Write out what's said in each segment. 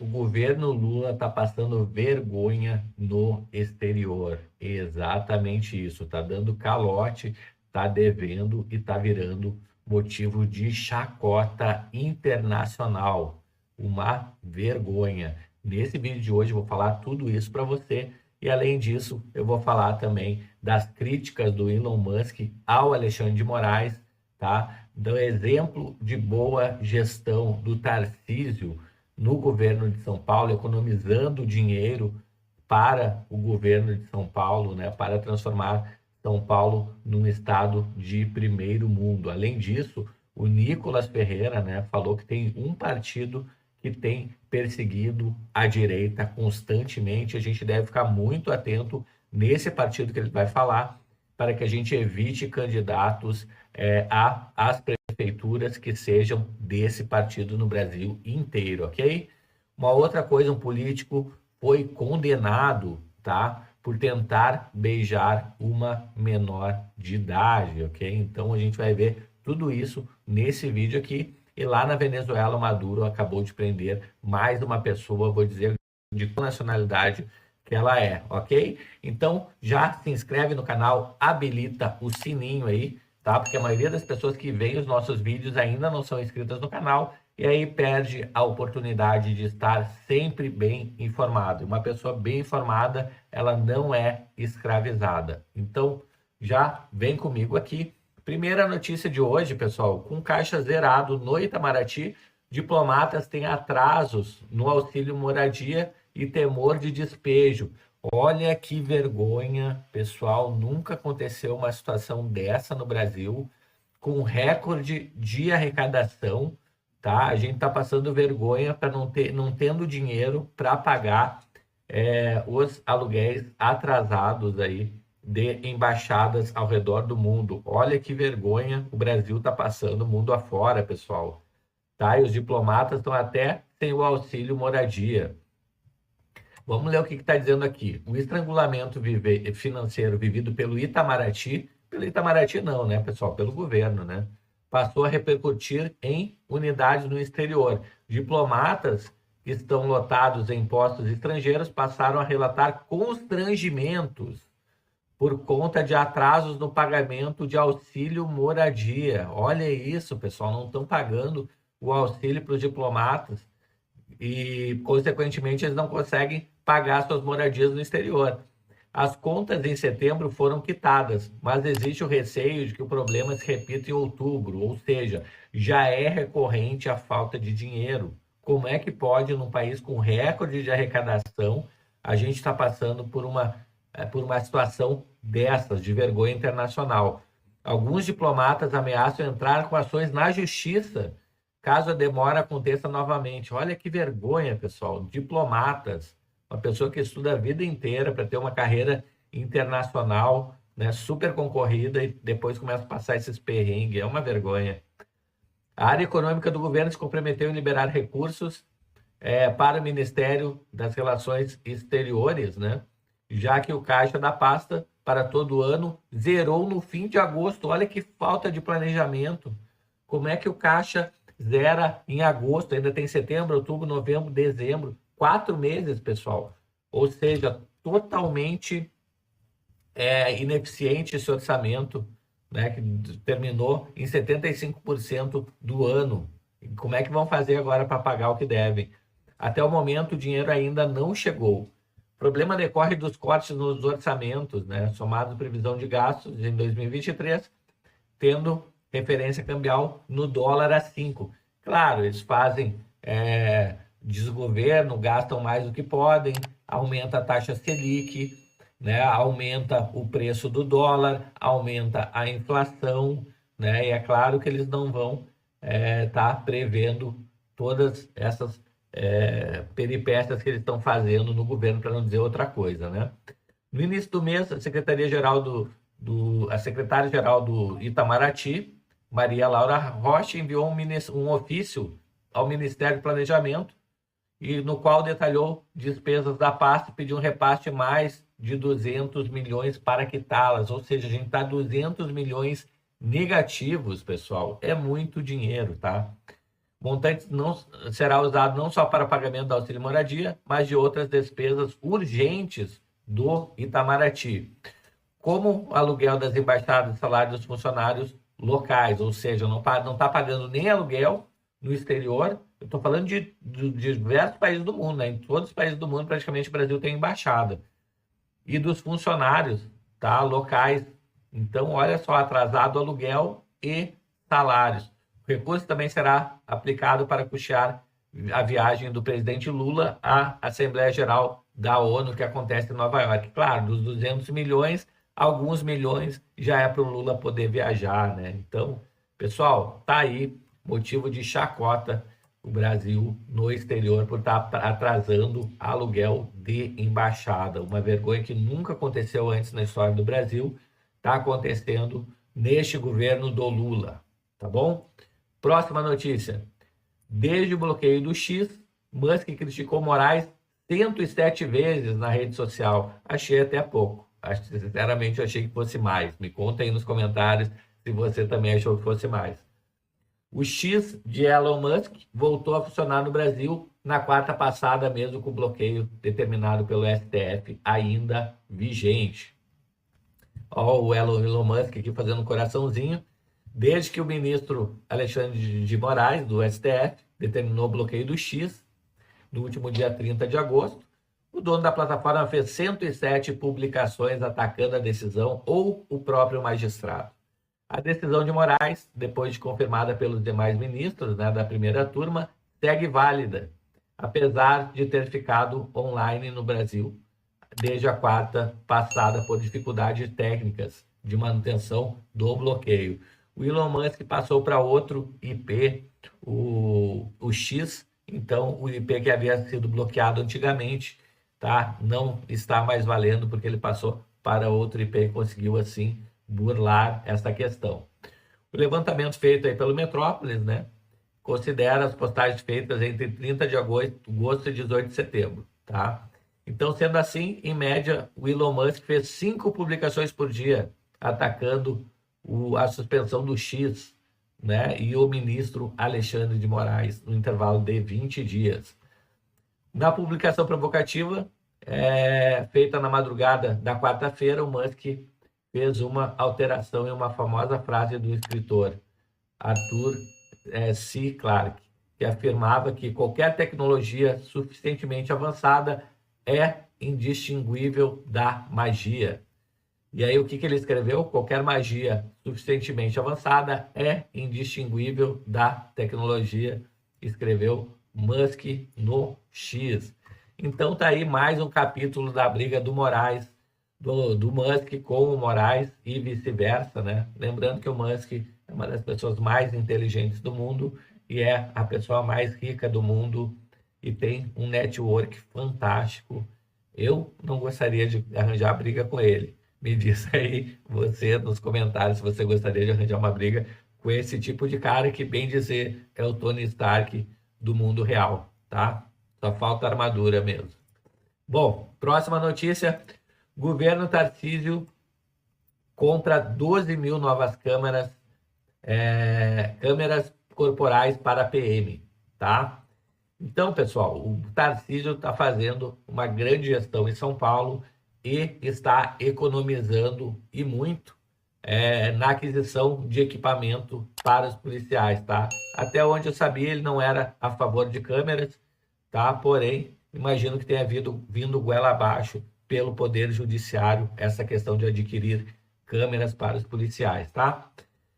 O governo Lula está passando vergonha no exterior. Exatamente isso. Está dando calote, está devendo e está virando motivo de chacota internacional. Uma vergonha. Nesse vídeo de hoje eu vou falar tudo isso para você. E além disso, eu vou falar também das críticas do Elon Musk ao Alexandre de Moraes, tá? Do exemplo de boa gestão do Tarcísio no governo de São Paulo, economizando dinheiro para o governo de São Paulo, né, para transformar São Paulo num estado de primeiro mundo. Além disso, o Nicolas Ferreira, né, falou que tem um partido que tem perseguido a direita constantemente. A gente deve ficar muito atento nesse partido que ele vai falar, para que a gente evite candidatos às prefeituras que sejam desse partido no Brasil inteiro, ok? Uma outra coisa, um político foi condenado, tá? Por tentar beijar uma menor de idade, ok? Então a gente vai ver tudo isso nesse vídeo aqui. E lá na Venezuela, o Maduro acabou de prender mais uma pessoa, vou dizer de qual nacionalidade que ela é, ok? Então já se inscreve no canal, habilita o sininho aí, tá? Porque a maioria das pessoas que veem os nossos vídeos ainda não são inscritas no canal e aí perde a oportunidade de estar sempre bem informado. Uma pessoa bem informada, ela não é escravizada. Então, já vem comigo aqui. Primeira notícia de hoje, pessoal, com caixa zerado no Itamaraty, diplomatas têm atrasos no auxílio moradia e temor de despejo. Olha que vergonha, pessoal, nunca aconteceu uma situação dessa no Brasil, com recorde de arrecadação, tá? A gente está passando vergonha para não tendo dinheiro para pagar os aluguéis atrasados aí de embaixadas ao redor do mundo. Olha que vergonha o Brasil está passando mundo afora, pessoal. Tá? E os diplomatas estão até sem o auxílio moradia. Vamos ler o que está dizendo aqui. O estrangulamento financeiro vivido pelo Itamaraty não, né, pessoal? Pelo governo, né? Passou a repercutir em unidades no exterior. Diplomatas que estão lotados em postos estrangeiros passaram a relatar constrangimentos por conta de atrasos no pagamento de auxílio moradia. Olha isso, pessoal, não estão pagando o auxílio para os diplomatas e, consequentemente, eles não conseguem pagar suas moradias no exterior. As contas em setembro foram quitadas, mas existe o receio de que o problema se repita em outubro, ou seja, já é recorrente a falta de dinheiro. Como é que pode, num país com recorde de arrecadação, a gente está passando por uma situação dessas, de vergonha internacional? Alguns diplomatas ameaçam entrar com ações na justiça caso a demora aconteça novamente. Olha que vergonha, pessoal. Diplomatas, uma pessoa que estuda a vida inteira para ter uma carreira internacional, né, super concorrida, e depois começa a passar esses perrengues. É uma vergonha. A área econômica do governo se comprometeu em liberar recursos para o Ministério das Relações Exteriores, né? Já que o caixa da pasta para todo ano zerou no fim de agosto. Olha que falta de planejamento. Como é que o caixa zera em agosto? Ainda tem setembro, outubro, novembro, dezembro. 4 meses, pessoal. Ou seja, totalmente ineficiente esse orçamento, né, que terminou em 75% do ano. Como é que vão fazer agora para pagar o que devem? Até o momento, o dinheiro ainda não chegou. O problema decorre dos cortes nos orçamentos, né, somados à previsão de gastos em 2023, tendo referência cambial no dólar a 5. Claro, eles fazem desgoverno, gastam mais do que podem, aumenta a taxa Selic, né, aumenta o preço do dólar, aumenta a inflação, né, e é claro que eles não vão estar prevendo todas essas peripécias que eles estão fazendo no governo, para não dizer outra coisa, né? No início do mês, a secretária-geral a secretária-geral do Itamaraty, Maria Laura Rocha, enviou um ofício ao Ministério do Planejamento, e no qual detalhou despesas da pasta e pediu um repasse de mais de 200 milhões para quitá-las. Ou seja, a gente está 200 milhões negativos, pessoal. É muito dinheiro, tá? montante não será usado não só para pagamento do auxílio moradia, mas de outras despesas urgentes do Itamaraty, como o aluguel das embaixadas e salário dos funcionários locais, ou seja, não está pagando nem aluguel no exterior. Eu estou falando de diversos países do mundo, né? Em todos os países do mundo, praticamente, o Brasil tem embaixada. E dos funcionários, tá? Locais. Então, olha só, atrasado aluguel e salários. O recurso também será aplicado para custear a viagem do presidente Lula à Assembleia Geral da ONU, que acontece em Nova York. Claro, dos 200 milhões, alguns milhões já é para o Lula poder viajar, né? Então, pessoal, tá aí motivo de chacota o Brasil no exterior por estar atrasando aluguel de embaixada. Uma vergonha que nunca aconteceu antes na história do Brasil, está acontecendo neste governo do Lula, tá bom? Próxima notícia. Desde o bloqueio do X, Musk criticou Moraes 107 vezes na rede social. Achei até pouco. Sinceramente, eu achei que fosse mais. Me conta aí nos comentários se você também achou que fosse mais. O X de Elon Musk voltou a funcionar no Brasil na quarta passada, mesmo com o bloqueio determinado pelo STF ainda vigente. Ó, o Elon Musk aqui fazendo um coraçãozinho. Desde que o ministro Alexandre de Moraes, do STF, determinou o bloqueio do X, no último dia 30 de agosto, o dono da plataforma fez 107 publicações atacando a decisão ou o próprio magistrado. A decisão de Moraes, depois de confirmada pelos demais ministros, né, da primeira turma, segue válida, apesar de ter ficado online no Brasil desde a quarta passada por dificuldades técnicas de manutenção do bloqueio. O Elon Musk passou para outro IP, o X, então o IP que havia sido bloqueado antigamente, tá? Não está mais valendo porque ele passou para outro IP e conseguiu assim burlar essa questão. O levantamento feito aí pelo Metrópolis, né, considera as postagens feitas entre 30 de agosto e 18 de setembro, tá? Então, sendo assim, em média, o Elon Musk fez 5 publicações por dia atacando a suspensão do X, né, e o ministro Alexandre de Moraes no intervalo de 20 dias. Na publicação provocativa, feita na madrugada da quarta-feira, o Musk fez uma alteração em uma famosa frase do escritor Arthur C. Clarke, que afirmava que qualquer tecnologia suficientemente avançada é indistinguível da magia. E aí o que ele escreveu? Qualquer magia suficientemente avançada é indistinguível da tecnologia, escreveu Musk no X. Então tá aí mais um capítulo da briga do Moraes, do Musk com o Moraes e vice-versa, né? Lembrando que o Musk é uma das pessoas mais inteligentes do mundo e é a pessoa mais rica do mundo e tem um network fantástico. Eu não gostaria de arranjar briga com ele. Me diz aí você nos comentários se você gostaria de arranjar uma briga com esse tipo de cara que, bem dizer, é o Tony Stark do mundo real, tá? Só falta armadura mesmo. Bom, próxima notícia. Governo Tarcísio compra 12 mil novas câmeras corporais para a PM, tá? Então, pessoal, o Tarcísio está fazendo uma grande gestão em São Paulo e está economizando e muito na aquisição de equipamento para os policiais, tá? Até onde eu sabia, ele não era a favor de câmeras, tá? Porém, imagino que tenha vindo goela abaixo pelo Poder Judiciário essa questão de adquirir câmeras para os policiais, tá?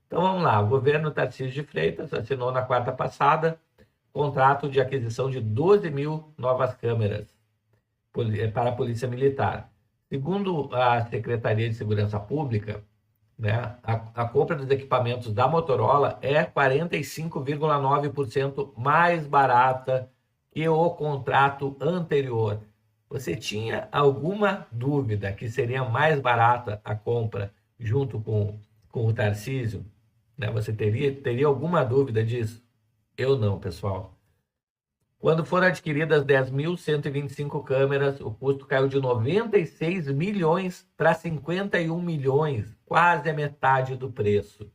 Então, vamos lá. O governo Tarcísio de Freitas assinou na quarta passada contrato de aquisição de 12 mil novas câmeras para a Polícia Militar. Segundo a Secretaria de Segurança Pública, né, a compra dos equipamentos da Motorola é 45,9% mais barata que o contrato anterior. Você tinha alguma dúvida que seria mais barata a compra junto com o Tarcísio? Né? Você teria alguma dúvida disso? Eu não, pessoal. Quando foram adquiridas 10.125 câmeras, o custo caiu de 96 milhões para 51 milhões, quase a metade do preço.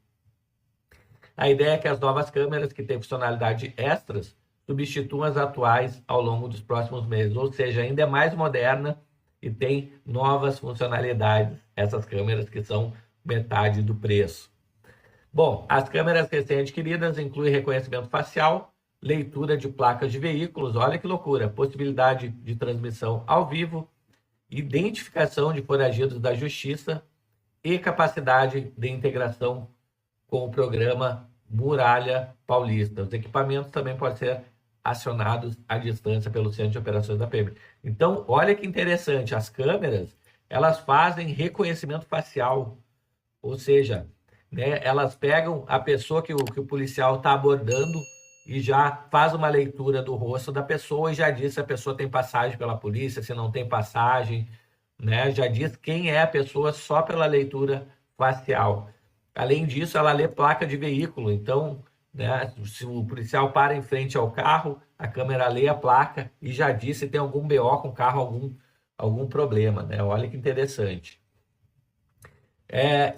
A ideia é que as novas câmeras, que têm funcionalidade extras, substituam as atuais ao longo dos próximos meses, ou seja, ainda é mais moderna e tem novas funcionalidades, essas câmeras que são metade do preço. Bom, as câmeras recém-adquiridas incluem reconhecimento facial, leitura de placas de veículos, olha que loucura, possibilidade de transmissão ao vivo, identificação de foragidos da justiça e capacidade de integração com o programa Muralha Paulista. Os equipamentos também podem ser acionados à distância pelo Centro de Operações da PM. Então, olha que interessante, as câmeras, elas fazem reconhecimento facial, ou seja, né, elas pegam a pessoa que o policial está abordando e já faz uma leitura do rosto da pessoa e já diz se a pessoa tem passagem pela polícia, se não tem passagem, né? Já diz quem é a pessoa só pela leitura facial. Além disso, ela lê placa de veículo, então, né, se o policial para em frente ao carro, a câmera lê a placa e já diz se tem algum BO com o carro, algum problema, né? Olha que interessante.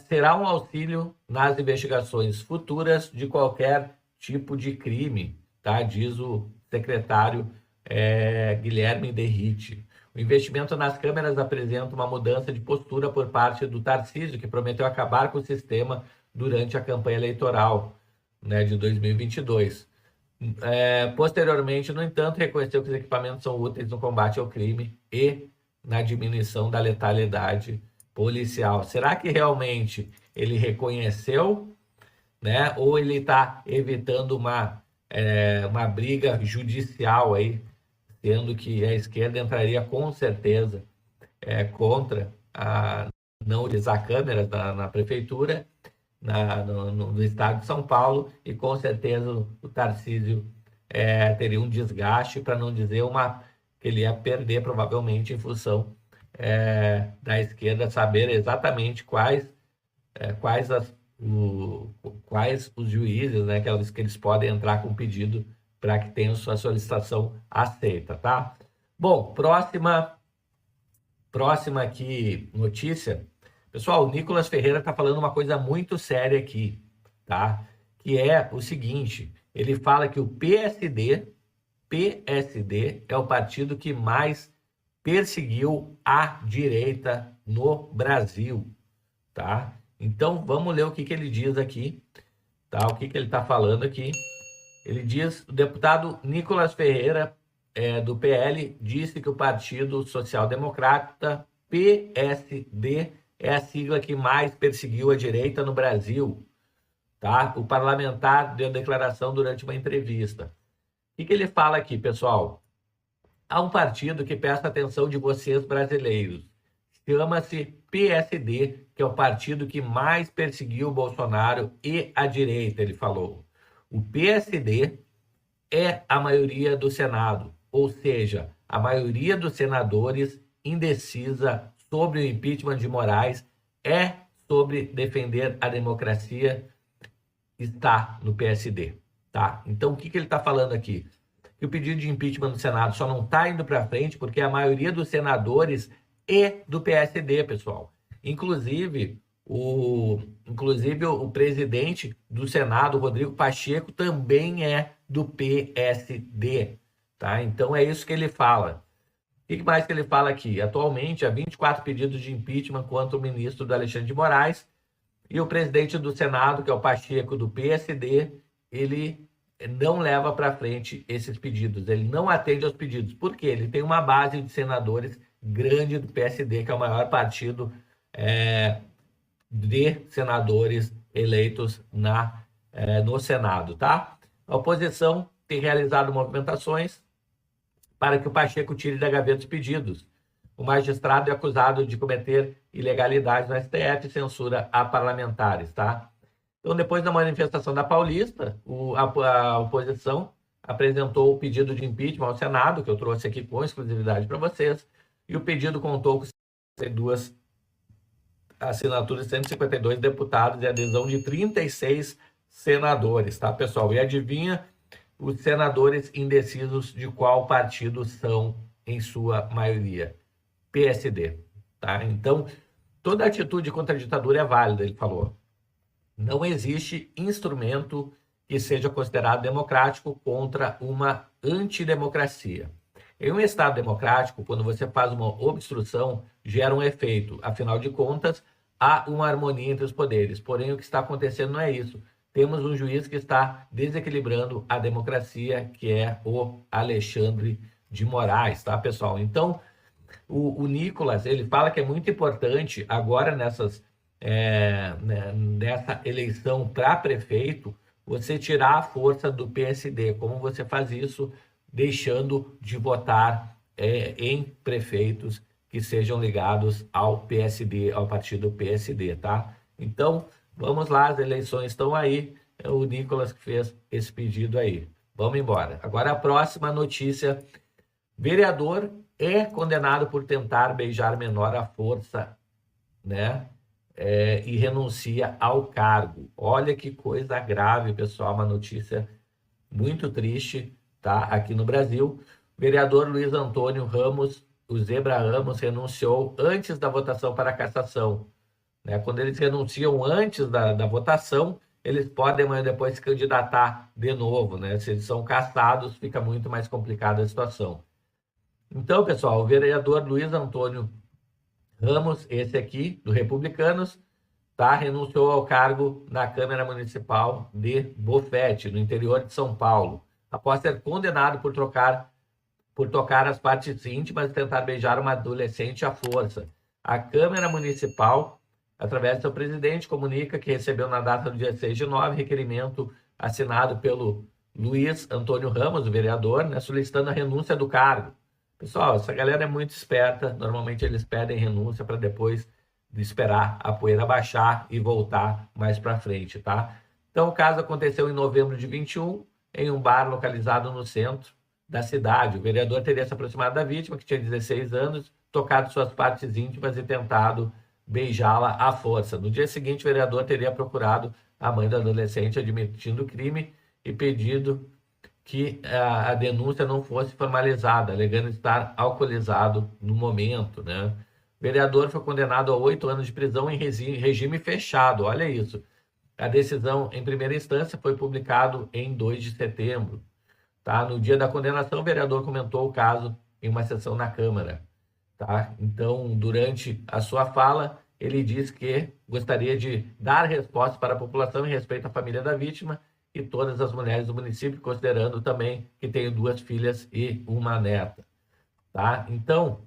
Será um auxílio nas investigações futuras de qualquer tipo de crime, tá? Diz o secretário Guilherme Derrite. O investimento nas câmeras apresenta uma mudança de postura por parte do Tarcísio, que prometeu acabar com o sistema durante a campanha eleitoral, né, de 2022. Posteriormente, no entanto, reconheceu que os equipamentos são úteis no combate ao crime e na diminuição da letalidade policial. Será que realmente ele reconheceu, né? Ou ele está evitando uma briga judicial aí, sendo que a esquerda entraria com certeza contra não utilizar câmeras na prefeitura, no estado de São Paulo, e com certeza o Tarcísio teria um desgaste, para não dizer que ele ia perder provavelmente em função da esquerda saber exatamente quais os juízes, né, que eles podem entrar com pedido para que tenham sua solicitação aceita, tá? Bom, próxima aqui notícia. Pessoal, o Nicolas Ferreira está falando uma coisa muito séria aqui, tá? Que é o seguinte, ele fala que o PSD é o partido que mais perseguiu a direita no Brasil, tá? Então, vamos ler o que ele diz aqui, tá? O que ele está falando aqui. Ele diz, o deputado Nicolas Ferreira, do PL, disse que o Partido Social Democrata, PSD, é a sigla que mais perseguiu a direita no Brasil, tá? O parlamentar deu declaração durante uma entrevista. O que ele fala aqui, pessoal? Há um partido que presta atenção de vocês brasileiros. Chama-se PSD, que é o partido que mais perseguiu o Bolsonaro e a direita, ele falou. O PSD é a maioria do Senado, ou seja, a maioria dos senadores indecisa sobre o impeachment de Moraes é sobre defender a democracia, está no PSD, tá? Então, o que ele está falando aqui? Que o pedido de impeachment no Senado só não está indo para frente porque a maioria dos senadores é do PSD, pessoal. Inclusive o presidente do Senado, Rodrigo Pacheco, também é do PSD, tá? Então é isso que ele fala. O que mais que ele fala aqui? Atualmente, há 24 pedidos de impeachment contra o ministro do Alexandre de Moraes e o presidente do Senado, que é o Pacheco, do PSD, ele não leva para frente esses pedidos, ele não atende aos pedidos. Por quê? Ele tem uma base de senadores grande do PSD, que é o maior partido de senadores eleitos no Senado, tá? A oposição tem realizado movimentações para que o Pacheco tire da gaveta os pedidos. O magistrado é acusado de cometer ilegalidades no STF e censura a parlamentares, tá? Então, depois da manifestação da Paulista, a oposição apresentou o pedido de impeachment ao Senado, que eu trouxe aqui com exclusividade para vocês, e o pedido contou com 152 assinaturas de 152 deputados e adesão de 36 senadores, tá, pessoal? E adivinha os senadores indecisos de qual partido são, em sua maioria? PSD, tá? Então, toda atitude contra a ditadura é válida, ele falou. não existe instrumento que seja considerado democrático contra uma antidemocracia. Em um Estado democrático, quando você faz uma obstrução, gera um efeito. Afinal de contas, há uma harmonia entre os poderes. Porém, o que está acontecendo não é isso. Temos um juiz que está desequilibrando a democracia, que é o Alexandre de Moraes, tá, pessoal? Então, o Nicolas, ele fala que é muito importante agora nessa eleição para prefeito, você tirar a força do PSD. Como você faz isso? Deixando de votar em prefeitos que sejam ligados ao PSD, ao partido PSD, tá? Então, vamos lá, as eleições estão aí, é o Nicolas que fez esse pedido aí. Vamos embora. Agora a próxima notícia. Vereador é condenado por tentar beijar menor à força, né? E renuncia ao cargo. Olha que coisa grave, pessoal, uma notícia muito triste, tá? Aqui no Brasil. O vereador Luiz Antônio Ramos, o Zebra Ramos, renunciou antes da votação para a cassação, né? Quando eles renunciam antes da votação, eles podem amanhã depois se candidatar de novo, né? Se eles são cassados, fica muito mais complicada a situação. Então, pessoal, o vereador Luiz Antônio Ramos, esse aqui, do Republicanos, tá, renunciou ao cargo na Câmara Municipal de Bofete, no interior de São Paulo, após ser condenado por tocar as partes íntimas e tentar beijar uma adolescente à força. A Câmara Municipal, através do seu presidente, comunica que recebeu na data do dia 6 de nove requerimento assinado pelo Luiz Antônio Ramos, o vereador, né, solicitando a renúncia do cargo. Pessoal, essa galera é muito esperta, normalmente eles pedem renúncia para depois de esperar a poeira baixar e voltar mais para frente, tá? Então, o caso aconteceu em novembro de 21, em um bar localizado no centro da cidade. O vereador teria se aproximado da vítima, que tinha 16 anos, tocado suas partes íntimas e tentado beijá-la à força. No dia seguinte, o vereador teria procurado a mãe da adolescente, admitindo o crime e pedido que a denúncia não fosse formalizada, alegando estar alcoolizado no momento, né? O vereador foi condenado a 8 anos de prisão em regime fechado, olha isso. A decisão em primeira instância foi publicado em 2 de setembro. Tá? No dia da condenação, o vereador comentou o caso em uma sessão na Câmara. Tá? Então, durante a sua fala, ele disse que gostaria de dar resposta para a população em respeito à família da vítima e todas as mulheres do município, considerando também que tenho 2 filhas e uma neta. Tá? Então,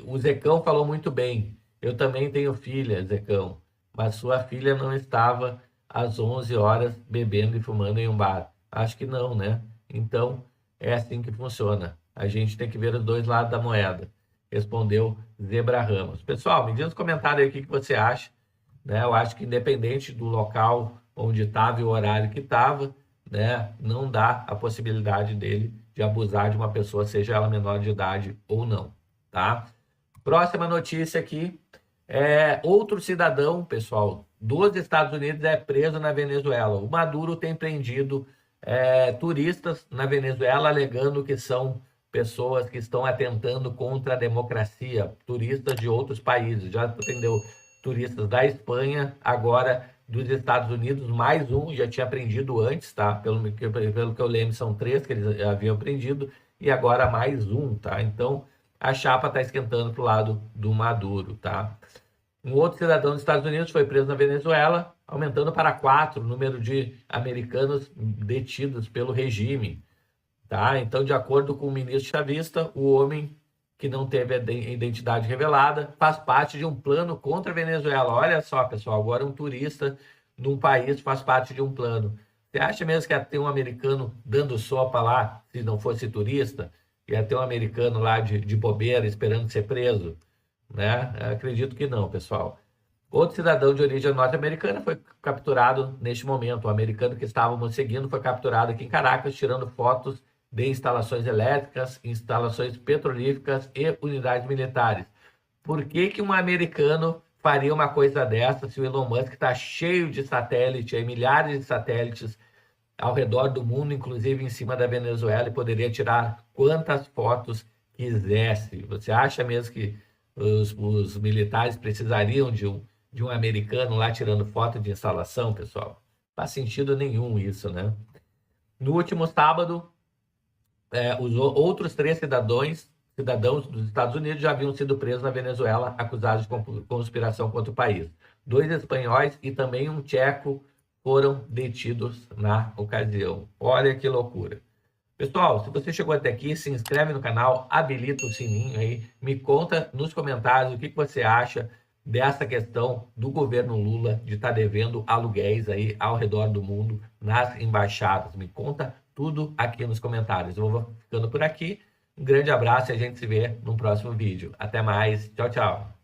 o Zecão falou muito bem. Eu também tenho filha, Zecão, mas sua filha não estava às 11 horas bebendo e fumando em um bar. Acho que não, né? Então, é assim que funciona. A gente tem que ver os dois lados da moeda. Respondeu Zebra Ramos. Pessoal, me diz nos comentários aí o que você acha. Né? Eu acho que independente do local onde estava e o horário que estava, né, não dá a possibilidade dele de abusar de uma pessoa, seja ela menor de idade ou não, tá? Próxima notícia aqui, outro cidadão, pessoal, dos Estados Unidos é preso na Venezuela. O Maduro tem prendido turistas na Venezuela, alegando que são pessoas que estão atentando contra a democracia, turistas de outros países. Já prendeu turistas da Espanha, agora dos Estados Unidos, mais um, já tinha prendido antes, tá? Pelo que eu lembro, são 3 que eles haviam prendido, e agora mais um, tá? Então, a chapa está esquentando para o lado do Maduro, tá? Um outro cidadão dos Estados Unidos foi preso na Venezuela, aumentando para 4 o número de americanos detidos pelo regime, tá? Então, de acordo com o ministro chavista, o homem que não teve a identidade revelada, faz parte de um plano contra a Venezuela. Olha só, pessoal, agora um turista num país faz parte de um plano. Você acha mesmo que ia ter um americano dando sopa lá, se não fosse turista? Ia ter um americano lá de bobeira esperando ser preso? Né? Acredito que não, pessoal. Outro cidadão de origem norte-americana foi capturado neste momento. O americano que estávamos seguindo foi capturado aqui em Caracas, tirando fotos de instalações elétricas, instalações petrolíferas e unidades militares. Por que um americano faria uma coisa dessa se o Elon Musk está cheio de satélite, milhares de satélites ao redor do mundo, inclusive em cima da Venezuela, e poderia tirar quantas fotos quisesse? Você acha mesmo que os militares precisariam de um americano lá tirando foto de instalação, pessoal. Não faz sentido nenhum isso, né? No último sábado, os outros 3 cidadãos dos Estados Unidos já haviam sido presos na Venezuela, acusados de conspiração contra o país. 2 espanhóis e também um tcheco foram detidos na ocasião. Olha que loucura. Pessoal, se você chegou até aqui, se inscreve no canal, habilita o sininho aí, me conta nos comentários o que você acha dessa questão do governo Lula de estar devendo aluguéis aí ao redor do mundo nas embaixadas. Me conta tudo aqui nos comentários. Eu vou ficando por aqui. Um grande abraço e a gente se vê no próximo vídeo. Até mais. Tchau, tchau.